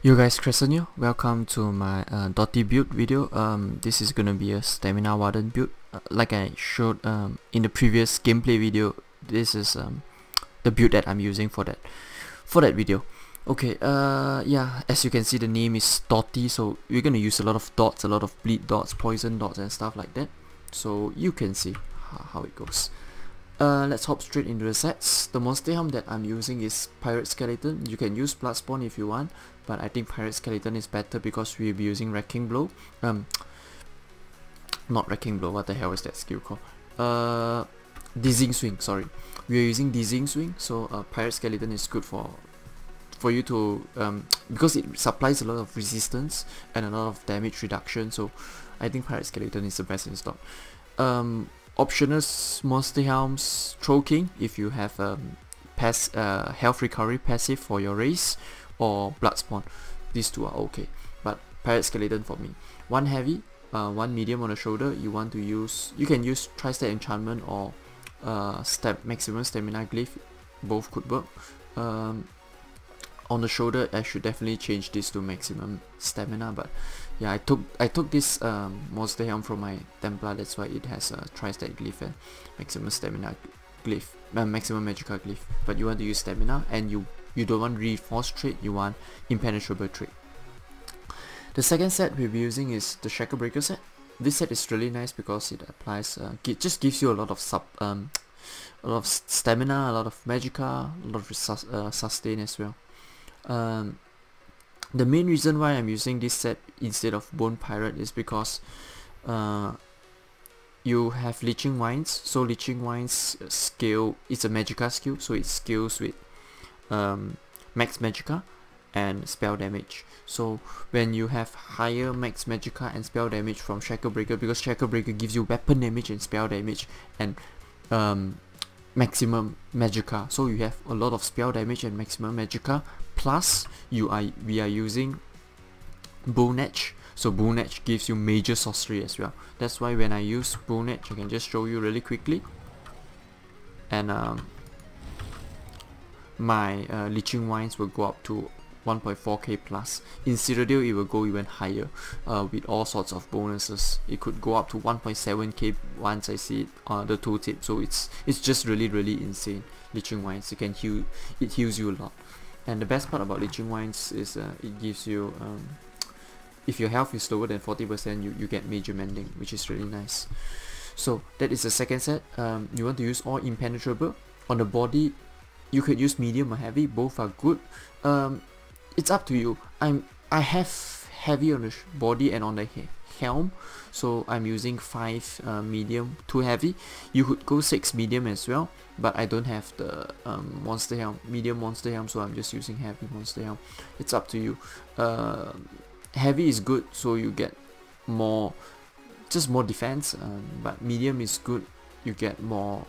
Yo guys, Crescent here. Welcome to my Dottie build video. This is gonna be a stamina Warden build. Like I showed in the previous gameplay video, this is the build that I'm using for that video. Okay, yeah, as you can see, the name is Dottie, so we're gonna use a lot of dots, a lot of bleed dots, poison dots, and stuff like that. So you can see how it goes. Let's hop straight into the sets. The monster helm that I'm using is Pirate Skeleton. You can use Bloodspawn if you want, but I think Pirate Skeleton is better because we'll be using Wrecking Blow. Not Wrecking Blow, what the hell is that skill called? Dizzying Swing, sorry. We are using Dizzying Swing, so Pirate Skeleton is good for you to, because it supplies a lot of resistance and a lot of damage reduction, so I think Pirate Skeleton is the best in stock. Optional monster helms, Troll King if you have health recovery passive for your race, or Bloodspawn. These two are okay, but Pirate Skeleton for me. One heavy, one medium on the shoulder. You can use Tri-Stat Enchantment or maximum stamina glyph. Both could work. On the shoulder, I should definitely change this to maximum stamina, but yeah, I took this monster helm from my Templar, that's why it has a Tri-Stat glyph and maximum stamina glyph, maximum magical glyph. But you want to use stamina, and you don't want reinforced trait, you want impenetrable trait. The second set we'll be using is the Shackle Breaker set. This set is really nice because it applies, just gives you a lot of stamina, a lot of magicka, a lot of sustain as well. The main reason why I'm using this set instead of Bone Pirate is because you have Leeching Vines. So Leeching Vines skill, it's a magicka skill, so it scales with max magicka and spell damage. So when you have higher max magicka and spell damage from Shackle Breaker, because Shackle Breaker gives you weapon damage and spell damage and maximum magicka, so you have a lot of spell damage and maximum magicka, plus we are using Bull Edge, so Bull Edge gives you major sorcery as well. That's why when I use Bull Edge, I can just show you really quickly, and my Leeching Vines will go up to 1.4k plus. In Citadel it will go even higher with all sorts of bonuses. It could go up to 1.7k once I see it on the tooltip, so it's just really insane. Leeching Vines, it heals you a lot. And the best part about Leeching Vines is it gives you, if your health is lower than 40%, you get major mending, which is really nice. So that is the second set. You want to use all impenetrable. On the body, you could use medium or heavy, both are good. It's up to you. I have heavy on the body and on the helm, so I'm using 5 medium, 2 heavy. You could go 6 medium as well, but I don't have the medium monster helm, so I'm just using heavy monster helm. It's up to you. Heavy is good, so you get more defense, but medium is good, you get more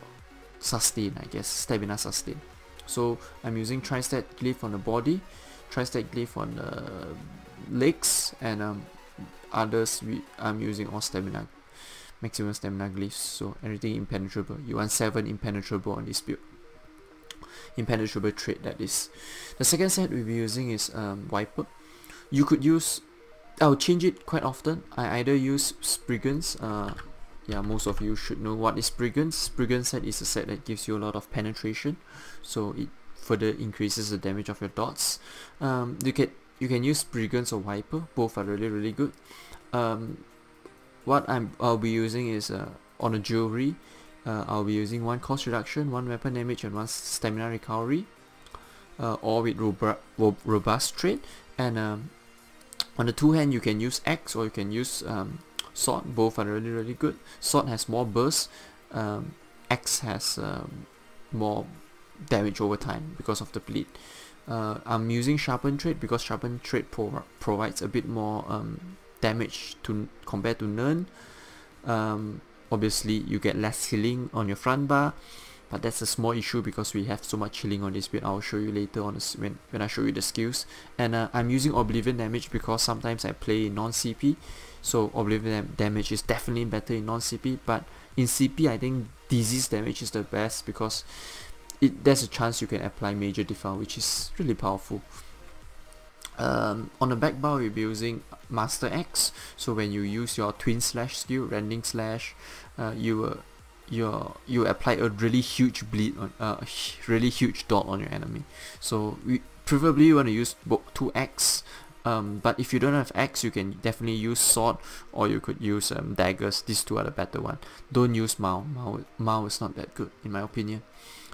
sustain, I guess, stamina sustain. So I'm using Tri-Stat glyph on the body, Tri-Stat glyph on the legs, and others I'm using all stamina, maximum stamina glyphs, so everything impenetrable. You want 7 impenetrable on this build. Impenetrable trait, that is. The second set we'll be using is Viper. You could use, I'll change it quite often. I either use Spriggans. Yeah, most of you should know what is Spriggans. Spriggan set is a set that gives you a lot of penetration, so it further increases the damage of your dots. You can use Spriggans or Viper, both are really good. What I'll be using is on a jewelry, I'll be using 1 cost reduction, 1 weapon damage, and 1 stamina recovery, all with robust trait. And on the two-hand, you can use axe or you can use sword. Both are really good. Sword has more burst, axe has more damage over time because of the bleed. I'm using sharpen trait because sharpen trait provides a bit more damage compared to none. Obviously you get less healing on your front bar, but that's a small issue because we have so much healing on this build. I'll show you later on when I show you the skills. And I'm using Oblivion damage because sometimes I play in non-CP, so Oblivion damage is definitely better in non-CP, but in CP I think disease damage is the best because there's a chance you can apply major defile, which is really powerful. On the back bar, we'll be using Master X. So when you use your twin slash skill, rending slash, you apply a really huge bleed on really huge dot on your enemy. So preferably you want to use 2x. But if you don't have X, you can definitely use sword, or you could use daggers. These two are the better one. Don't use Mao. Mao is not that good in my opinion.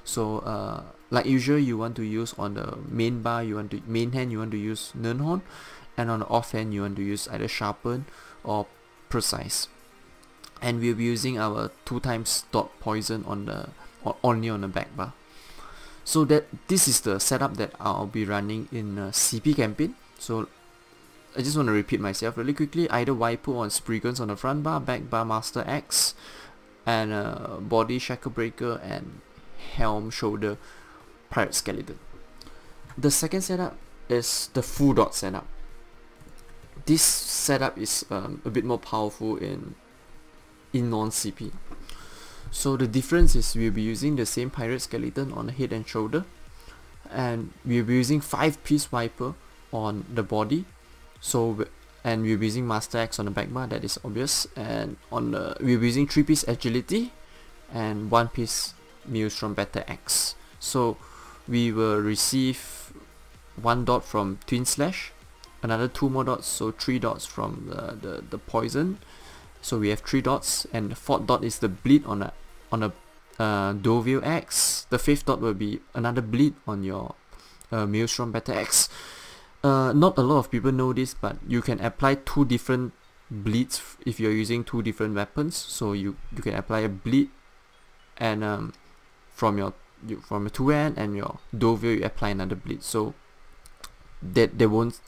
So like usual, you want to use on the main bar, main hand you want to use Nernhorn, and on the off hand you want to use either sharpen or precise. And we'll be using our 2x dot poison only on the back bar. So this is the setup that I'll be running in CP campaign. So I just want to repeat myself really quickly. Either Wiper on Spriggans on the front bar, back bar Master X, and body Shackle Breaker, and helm shoulder Pirate Skeleton. The second setup is the full dot setup. This setup is a bit more powerful in non-CP. So the difference is we'll be using the same Pirate Skeleton on the head and shoulder, and we'll be using 5-piece Viper on the body. So and we'll be using Master X on the back bar, that is obvious, and on the we'll be using 3-piece Agility and 1-piece Maelstrom Better X. So we will receive 1 dot from Twin Slash, another 2 more dots, so 3 dots from the poison. So we have 3 dots, and the 4th dot is the bleed on a Dovil X. The 5th dot will be another bleed on your Maelstrom Better X. Not a lot of people know this, but you can apply 2 different bleeds if you're using 2 different weapons. So you can apply a bleed, and from your 2-hand, and your Dovil you apply another bleed. So that they won't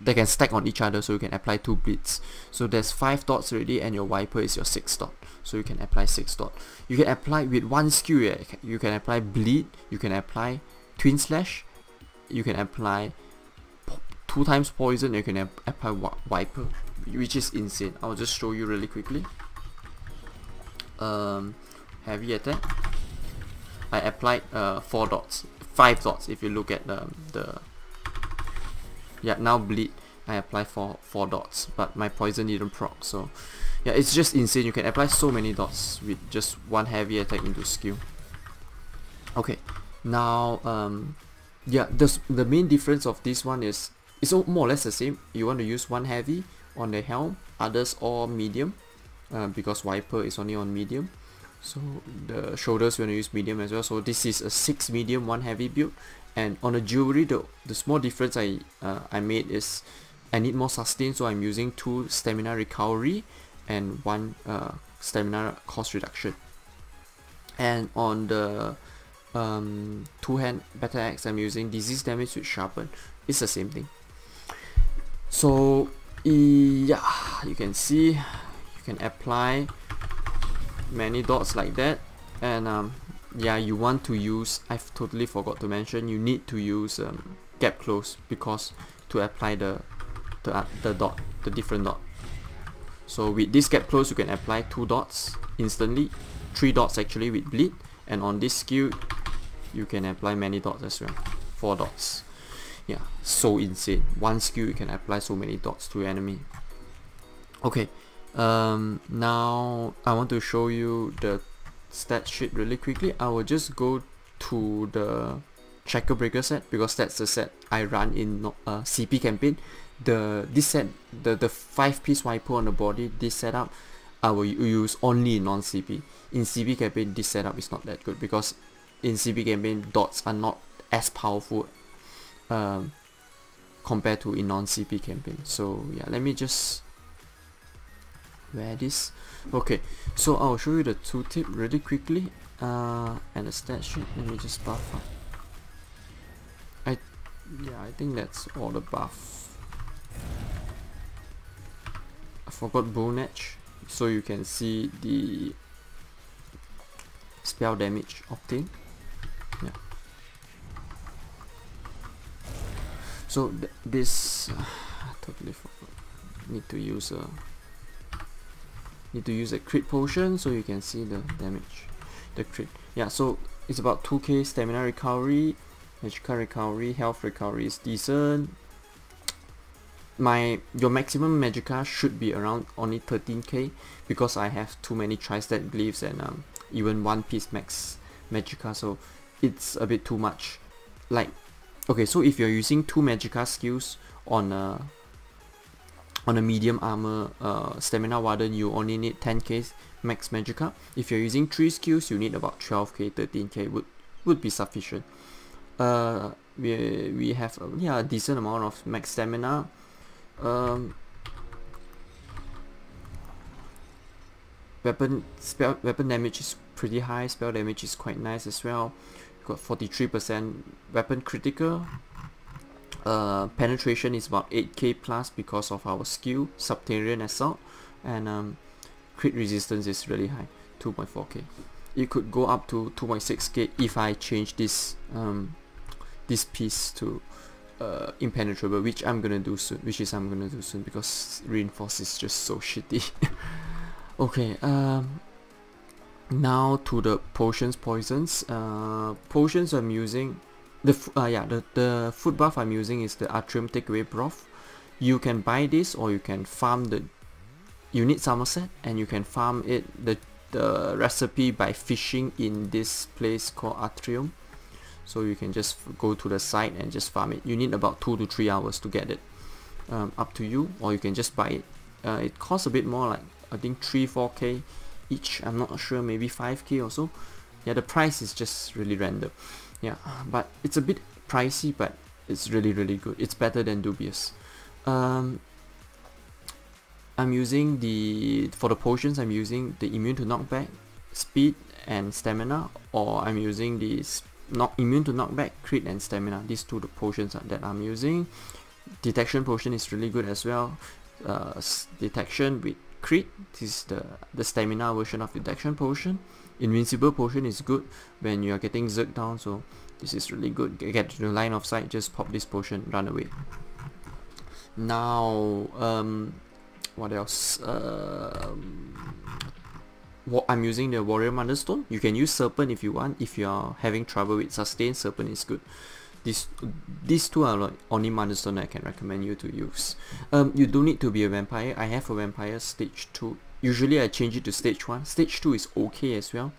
they can stack on each other, so you can apply 2 bleeds. So there's 5 dots already, and your Viper is your 6th dot, so you can apply 6 dot. You can apply with 1 skill. You can apply bleed, you can apply twin slash, you can apply 2 times poison, you can apply Viper, which is insane. I'll just show you really quickly. Heavy attack, I applied 4 dots, 5 dots if you look at yeah, now bleed, I apply 4 dots, but my poison didn't proc. So yeah, it's just insane. You can apply so many dots with just 1 heavy attack into skill. Okay, now yeah, the main difference of this one is it's more or less the same. You want to use 1 heavy on the helm, others all medium, because Viper is only on medium. So the shoulders you want to use medium as well. So this is a 6 medium 1 heavy build. And on the jewelry, the small difference I made is I need more sustain, so I'm using 2 stamina recovery and 1 stamina cost reduction. And on the 2-hand Better Axe, I'm using disease damage with sharpen. It's the same thing. So yeah, you can see you can apply many dots like that, and yeah, you want to use, I've totally forgot to mention, you need to use gap close, because to apply the dot, the different dot. So with this gap close you can apply 2 dots instantly, 3 dots actually with bleed, and on this skill you can apply many dots as well, 4 dots. Yeah, so insane. 1 skill you can apply so many dots to enemy. Okay, now I want to show you the stat sheet really quickly. I will just go to the Shackle Breaker set, because that's the set I run in CP campaign. This set, the 5-piece Viper on the body, this setup I will use only in non-CP. In CP campaign this setup is not that good, because in CP campaign dots are not as powerful compared to in non-CP campaign. So yeah, let me just wear this. Okay, so I'll show you the tooltip really quickly, and the stat sheet. Let me just buff up. I think that's all the buff. I forgot Bone Edge, so you can see the spell damage obtained. Yeah. So this I totally forgot. Need to use a crit potion, so you can see the damage, the crit. Yeah, so it's about 2k stamina recovery, Magicka recovery, health recovery is decent. Your maximum Magicka should be around only 13k because I have too many Tri-Stat Glyphs and even one piece max Magicka, so it's a bit too much. Like, okay, so if you're using 2 Magicka skills on a medium armor stamina warden, you only need 10k max Magicka. If you're using 3 skills, you need about 12k, 13k would be sufficient. We have a decent amount of max stamina. Weapon damage is pretty high, spell damage is quite nice as well. Got 43% weapon critical. Penetration is about 8k plus because of our skill, Subterranean Assault, and crit resistance is really high, 2.4k. It could go up to 2.6k if I change this piece to impenetrable, which I'm gonna do soon. Because reinforce is just so shitty. Okay, now to the potions, poisons. Potions I'm using, the food buff I'm using is the Atrium Takeaway Broth. You can buy this, or you can farm the unit Somerset, and you can farm it the recipe by fishing in this place called Atrium. So you can just go to the site and just farm it. You need about 2 to 3 hours to get it. Up to you, or you can just buy it. It costs a bit more, like I think 3-4k each. I'm not sure, maybe 5k or so. Yeah, the price is just really random. Yeah, but it's a bit pricey, but it's really good. It's better than Dubious. I'm using for the potions, I'm using the immune to knockback, speed and stamina, or I'm using the immune to knockback, crit and stamina. These two the potions that I'm using. Detection potion is really good as well. Detection with crit, this is the stamina version of detection potion. Invincible potion is good when you are getting zerked down, so this is really good. Get to the line of sight, just pop this potion, run away. Now what else? I'm using the Warrior Mundus Stone. You can use Serpent if you want. If you are having trouble with sustain, Serpent is good. These two are only Mundus Stone I can recommend you to use. You don't need to be a vampire. I have a vampire stage 2. Usually I change it to stage 1. Stage 2 is okay as well,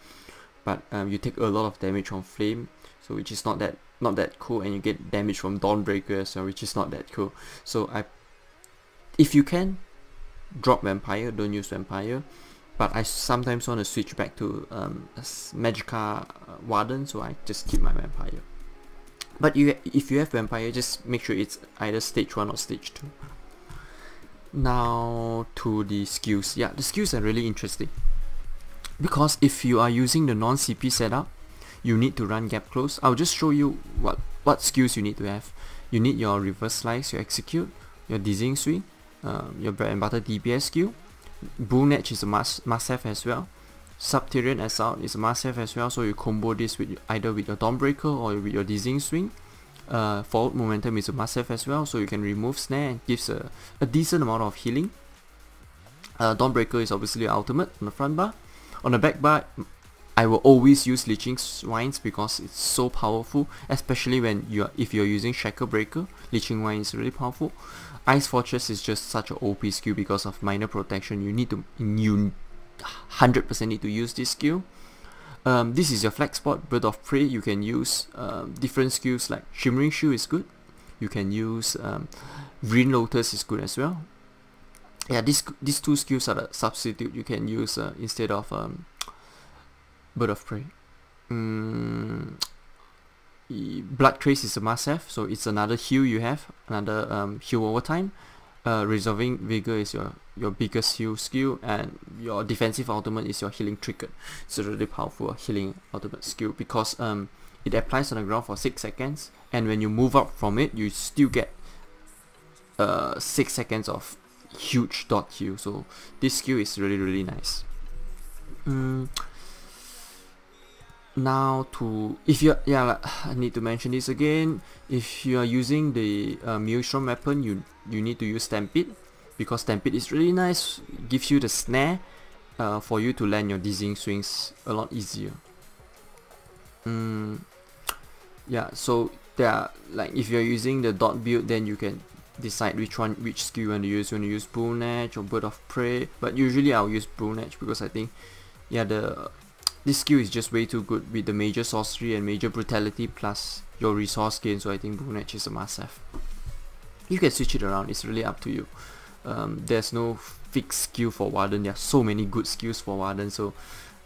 but you take a lot of damage from flame, so which is not that cool, and you get damage from Dawnbreaker as well, which is not that cool. So if you can, drop vampire, don't use vampire. But I sometimes want to switch back to Magicka Warden, so I just keep my vampire. But if you have vampire, just make sure it's either stage 1 or stage 2. Now to the skills. Yeah, the skills are really interesting, because if you are using the non-CP setup, you need to run gap close. I'll just show you what skills you need to have. You need your reverse slice, your execute, your dizzying swing, your bread and butter DPS skill. Bull Netch is a must-have as well. Subterranean Assault is a must-have as well, so you combo this with either with your Dawnbreaker or with your dizzying swing. Forward momentum is a must-have as well, so you can remove snare and gives a decent amount of healing. Dawnbreaker is obviously ultimate on the front bar. On the back bar, I will always use Leeching Wines because it's so powerful, especially if you're using Shackle Breaker. Leeching Wine is really powerful. Ice Fortress is just such an OP skill because of minor protection. You 100% need to use this skill. This is your flex spot, Bird of Prey. You can use different skills like Shimmering Shield is good. You can use Green Lotus is good as well. Yeah, these two skills are the substitute you can use instead of Bird of Prey. Blood Trace is a must-have, so it's another heal you have, another heal over time. Resolving Vigor is your biggest heal skill, and your defensive ultimate is your healing trigger. It's a really powerful healing ultimate skill because it applies on the ground for 6 seconds, and when you move up from it, you still get 6 seconds of huge dot heal. So this skill is really nice. Now I need to mention this again. If you are using the Maelstrom weapon, you need to use Stampede, because Stampede is really nice. It gives you the snare for you to land your dizzying swings a lot easier. Yeah, so there are, like, if you're using the dot build, then you can decide which skill you want to use. You want to use Brunage or Bird of Prey, but usually I'll use Brunage because I think, yeah, this skill is just way too good with the major sorcery and major brutality plus your resource gain, so I think Brunage is a must-have. You can switch it around, it's really up to you. There's no fixed skill for Warden, there are so many good skills for Warden, so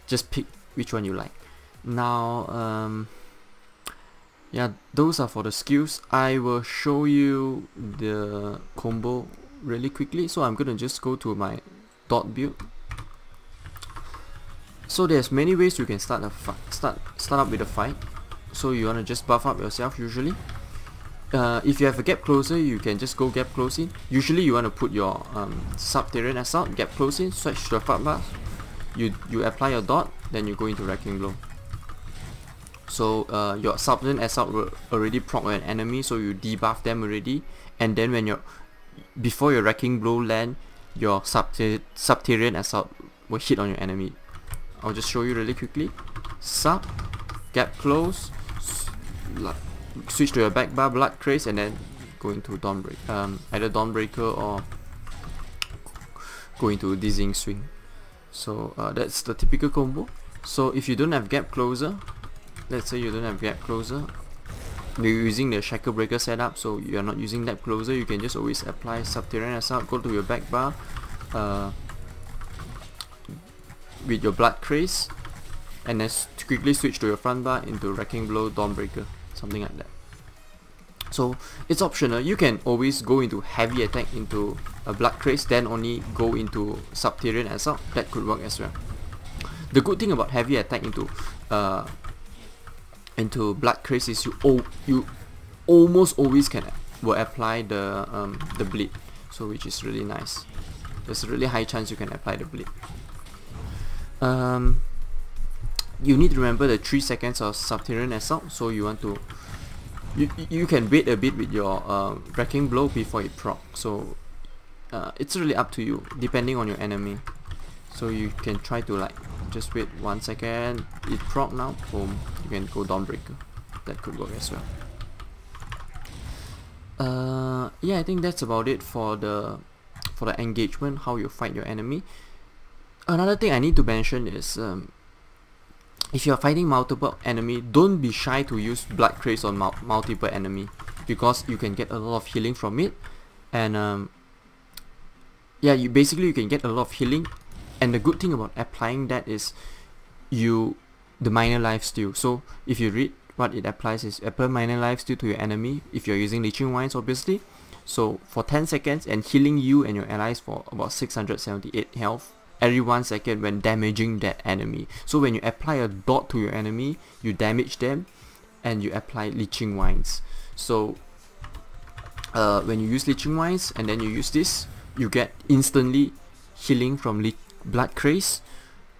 just pick which one you like. Now, yeah, those are for the skills. I will show you the combo really quickly, so I'm gonna just go to my dot build. So there's many ways you can start up with a fight. So you wanna just buff up yourself usually. If you have a gap closer, you can just go gap close in. Usually you wanna put your subterranean assault, gap close in, switch to a fart buff. You apply your dot, then you go into wrecking blow. So your subterranean assault will already proc an enemy, so you debuff them already, and then when before your wrecking blow land, your subterranean assault will hit on your enemy. I'll just show you really quickly. Sub, gap close, switch to your back bar, blood craze, and then go into either Dawnbreaker or go into Dizzying Swing. So that's the typical combo. So if you don't have gap closer, let's say you don't have gap closer, you're using the Shackle Breaker setup, so you're not using gap closer, you can just always apply Subterranean Assault, go to your back bar with your Blood Craze, and then quickly switch to your front bar into Wrecking Blow, Dawnbreaker, something like that. So it's optional. You can always go into heavy attack into a Blood Craze, then only go into Subterranean Assault. That could work as well. The good thing about heavy attack into Blood Craze is you almost always will apply the bleed, so which is really nice. There's a really high chance you can apply the bleed. You need to remember the 3 seconds of Subterranean Assault, so you want to you can wait a bit with your Wrecking Blow before it proc. So it's really up to you depending on your enemy. So you can try to like just wait 1 second, it proc now, boom, you can go Dawnbreaker. That could work as well. Yeah, I think that's about it for the engagement, how you fight your enemy. Another thing I need to mention is if you're fighting multiple enemy, don't be shy to use Blood Craze on multiple enemy, because you can get a lot of healing from it, and yeah, you can get a lot of healing. And the good thing about applying that is the minor lifesteal. So if you read what it applies is apply minor lifesteal to your enemy if you're using Leeching Vines, obviously. So for 10 seconds and healing you and your allies for about 678 health every 1 second when damaging that enemy. So when you apply a dot to your enemy, you damage them and you apply Leeching Vines. So when you use Leeching Vines and then you use this, you get instantly healing from Blood Craze,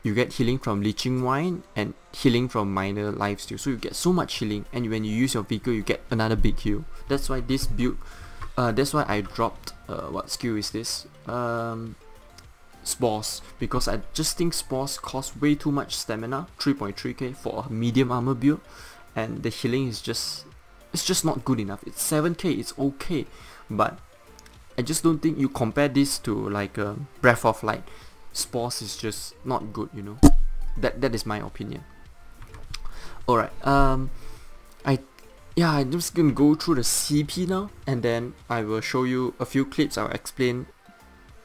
you get healing from Leeching Vine and healing from minor lifesteal. So you get so much healing, and when you use your vehicle you get another big heal. That's why this build, that's why I dropped what skill is this? Spores, because I just think Spores cost way too much stamina, 3.3k for a medium armor build, and the healing is just not good enough. It's 7k, it's okay, but I just don't think you compare this to like Breath of Light. Spores is just not good, you know. That is my opinion. Alright, I'm just gonna go through the CP now, and then I will show you a few clips. I'll explain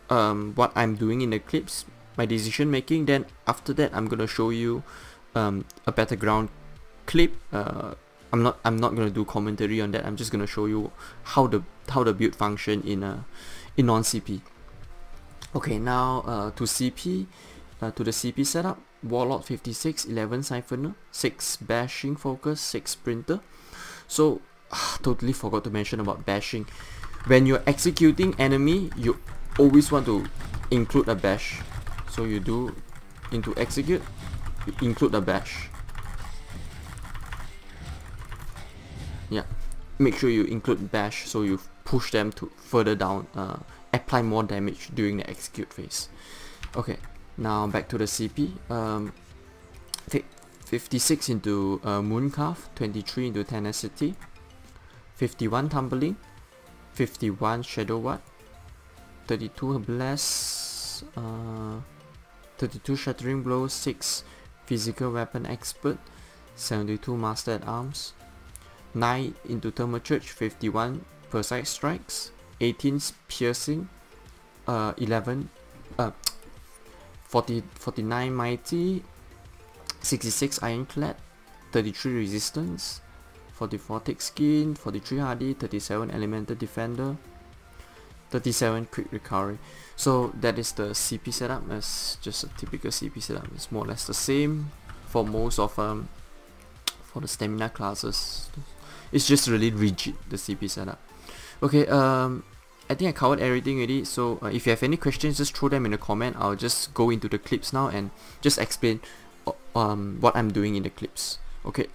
what I'm doing in the clips, my decision making. Then after that I'm gonna show you a Battleground clip. I'm not gonna do commentary on that. I'm just gonna show you how the build function in non-CP. Okay, now to CP, to the CP setup. Warlord 56, 11 Siphoner, 6 Bashing Focus, 6 Sprinter. So totally forgot to mention about bashing. When you're executing enemy, you always want to include a bash. So you do into execute, you include a bash. Yeah, make sure you include bash so you push them to further down, apply more damage during the execute phase. Okay, now back to the CP. 56 into Mooncalf, 23 into Tenacity, 51 tumbling, 51 shadow ward, 32 bless, 32 shattering blow, 6 physical weapon expert, 72 master at arms, 9 into thermal church, 51 precise strikes, 18 piercing, 49 mighty, 66 ironclad, 33 resistance, 44 thick skin, 43 hardy, 37 elemental defender, 37 quick recovery. So that is the CP setup. As just a typical CP setup. It's more or less the same for most of for the stamina classes. It's just really rigid, the CP setup. Okay, I think I covered everything already. So if you have any questions, just throw them in the comment. I'll just go into the clips now and just explain what I'm doing in the clips. Okay.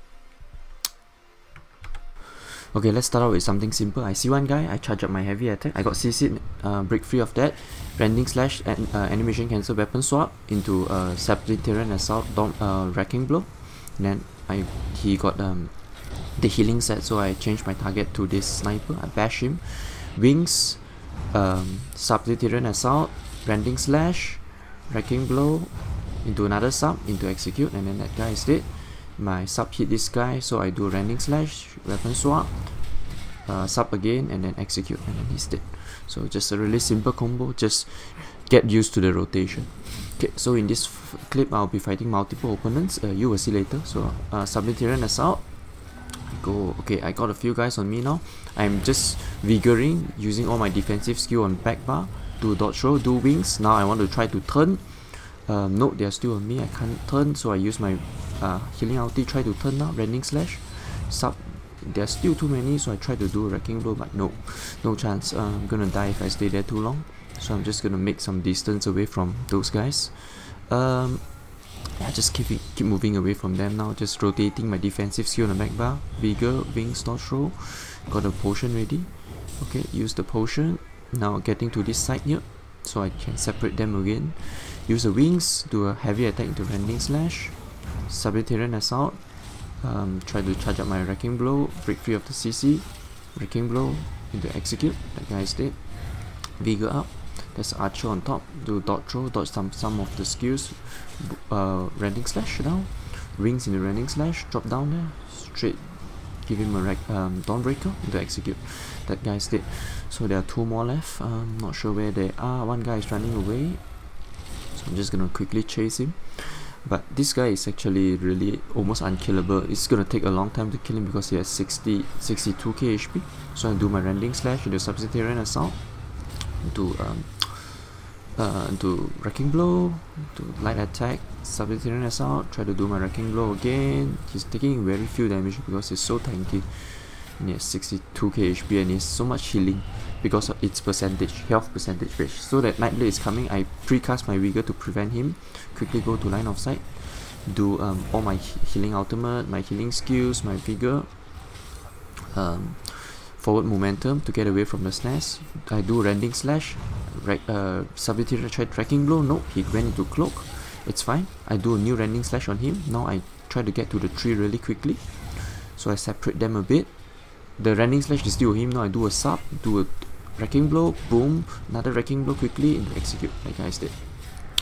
Okay, let's start out with something simple. I see one guy, I charge up my heavy attack. I got CC'd, break free of that. Rending slash and animation cancel weapon swap into Subterranean assault, wrecking blow. And then he got the healing set, so I changed my target to this sniper. I bash him. Wings, Subterranean assault, rending slash, wrecking blow into another sub, into execute, and then that guy is dead. My sub hit this guy, so I do rending slash, weapon swap, sub again, and then execute, and then he's dead. So just a really simple combo. Just get used to the rotation. Okay, so in this clip I'll be fighting multiple opponents. You will see later. So Subterranean assault. Okay, I got a few guys on me now. I'm just vigoring, using all my defensive skill on back bar, do dodge roll, do wings. Now I want to try to turn. Nope, they're still on me. I can't turn, so I use my healing ulti, try to turn now, rending slash, sub. There's still too many, so I try to do a wrecking blow, but no chance. I'm gonna die if I stay there too long, so I'm just gonna make some distance away from those guys. Yeah, just keep moving away from them now, just rotating my defensive skill on the back bar, vigor, wings, dodge roll. Got a potion ready. Okay, use the potion. Now getting to this side here, so I can separate them again. Use the wings, do a heavy attack into rending slash, Subterranean assault, try to charge up my wrecking blow, break free of the CC, wrecking blow into execute, that guy is dead. Vigor up, there's archer on top, do dodge roll, dodge some of the skills, rending slash down, wings in the rending slash, drop down there, straight, give him a dawnbreaker into execute, that guy is dead. So there are 2 more left. Not sure where they are. One guy is running away, so I'm just gonna quickly chase him. But this guy is actually really almost unkillable. It's gonna take a long time to kill him because he has 62k HP. So I do my rending slash into Subterranean assault, into wrecking blow, to light attack, Subterranean assault, try to do my wrecking blow again. He's taking very few damage because he's so tanky. And he has 62k HP and he has so much healing because of its health percentage rate. So that Nightblade is coming, I precast my vigor to prevent him. Quickly go to line of sight, do all my healing ultimate, my healing skills, my vigor, forward momentum to get away from the snares. I do rending slash, Subterranean tried wrecking blow, no, he went into cloak, it's fine. I do a new rending slash on him. Now I try to get to the tree really quickly, so I separate them a bit. The rending slash is still him. Now I do a sub, do a wrecking blow, boom, another wrecking blow quickly into execute, that guy is dead.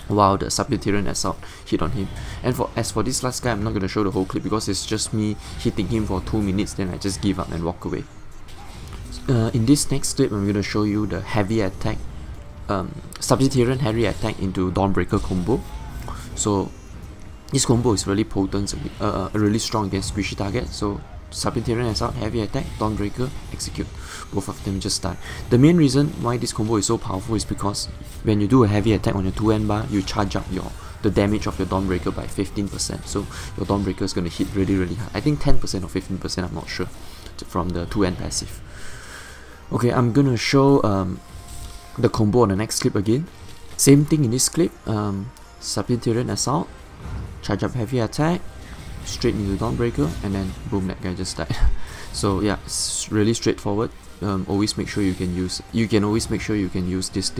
Wow, the Subterranean assault hit on him. And as for this last guy, I'm not going to show the whole clip because it's just me hitting him for 2 minutes, then I just give up and walk away. In this next clip, I'm going to show you the heavy attack, Subterranean heavy attack into Dawnbreaker combo. So this combo is really potent, really strong against squishy targets. So Subterranean assault, heavy attack, Dawnbreaker, execute. Both of them just die. The main reason why this combo is so powerful is because when you do a heavy attack on your 2N bar, you charge up the damage of your Dawnbreaker by 15%. So your Dawnbreaker is going to hit really hard. I think 10% or 15%, I'm not sure, from the 2N passive. Okay, I'm going to show the combo on the next clip again. Same thing in this clip. Subterranean assault, charge up heavy attack, straight into Dawnbreaker, and then boom, that guy just died. So yeah, it's really straightforward. Always make sure you can use. You can always make sure you can use this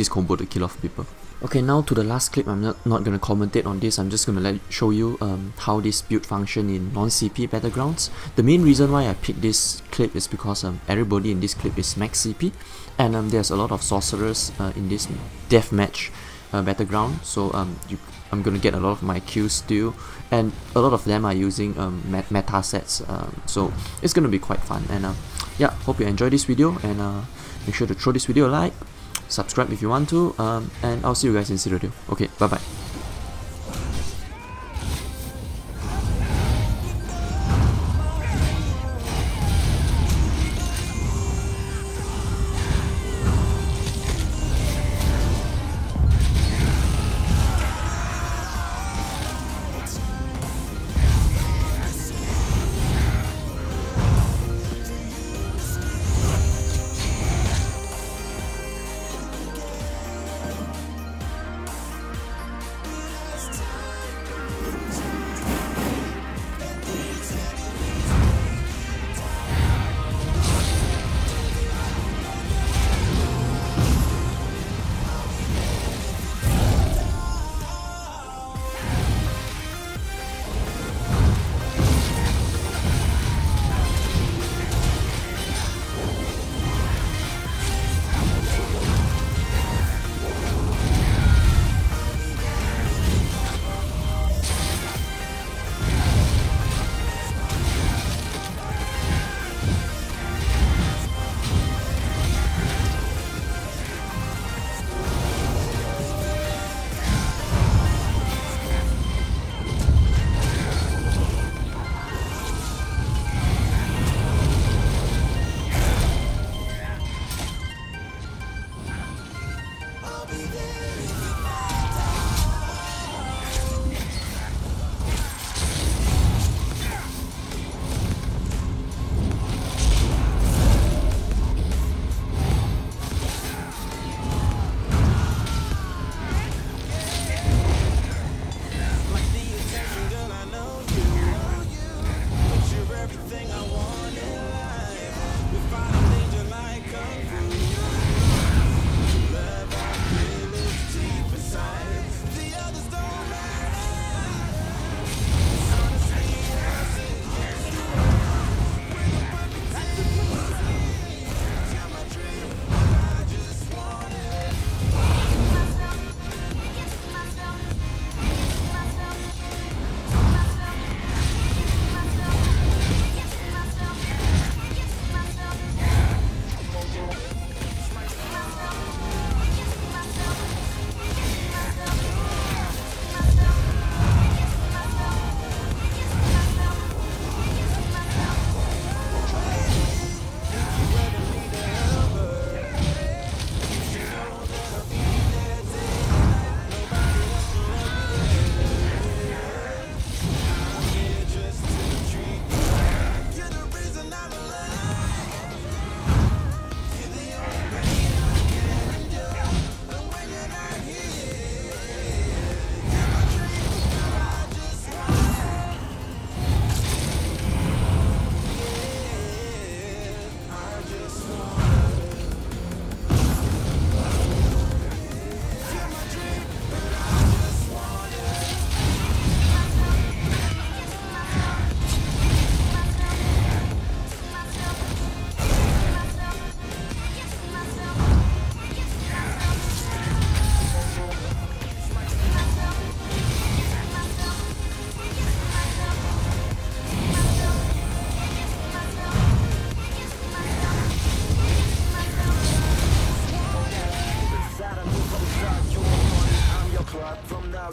combo to kill off people. Okay, now to the last clip. I'm not gonna commentate on this. I'm just gonna show you how this build function in non-CP battlegrounds. The main reason why I picked this clip is because everybody in this clip is max CP, and there's a lot of sorcerers in this deathmatch battleground. So I'm gonna get a lot of my kills still, and a lot of them are using meta sets. So it's gonna be quite fun. And yeah, hope you enjoy this video, and make sure to throw this video a like. Subscribe if you want to, and I'll see you guys in Citadel. Okay, bye bye.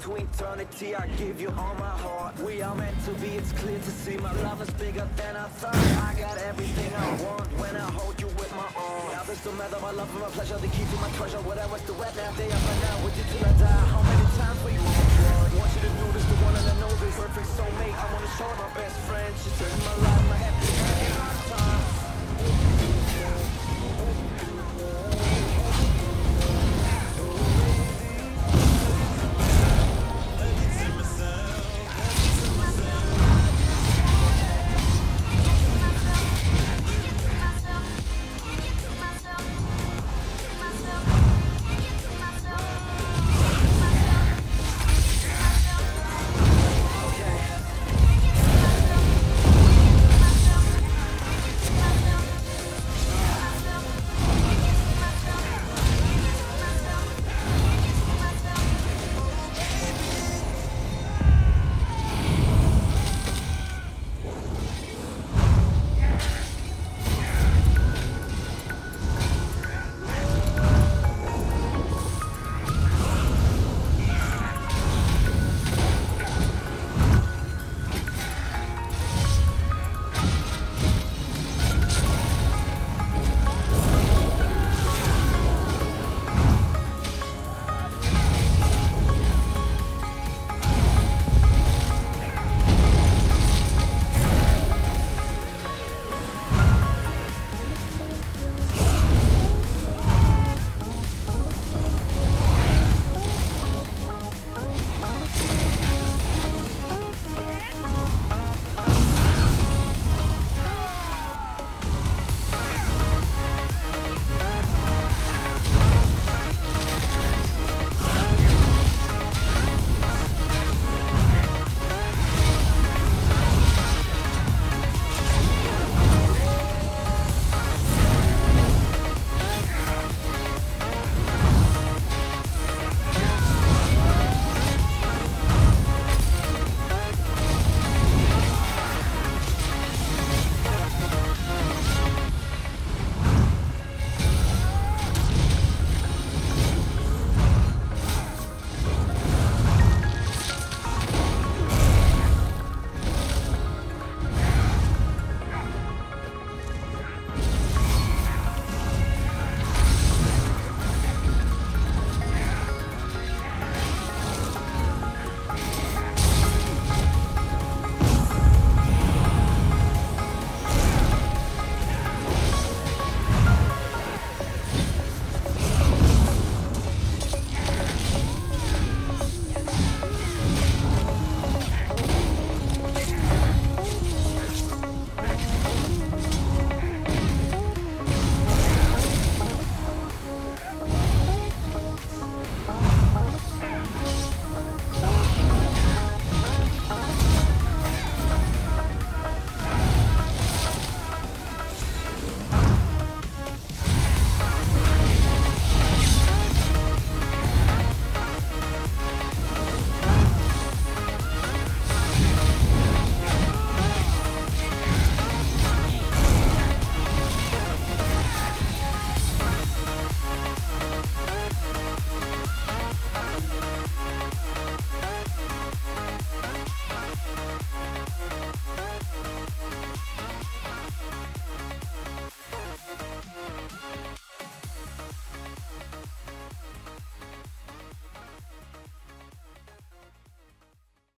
To eternity, I give you all my heart. We are meant to be, it's clear to see. My love is bigger than I thought. I got everything I want when I hold you with my arms. Now this don't matter, my love and my pleasure, the key to my treasure. Whatever's the weather, day up and now with you till I die. How many times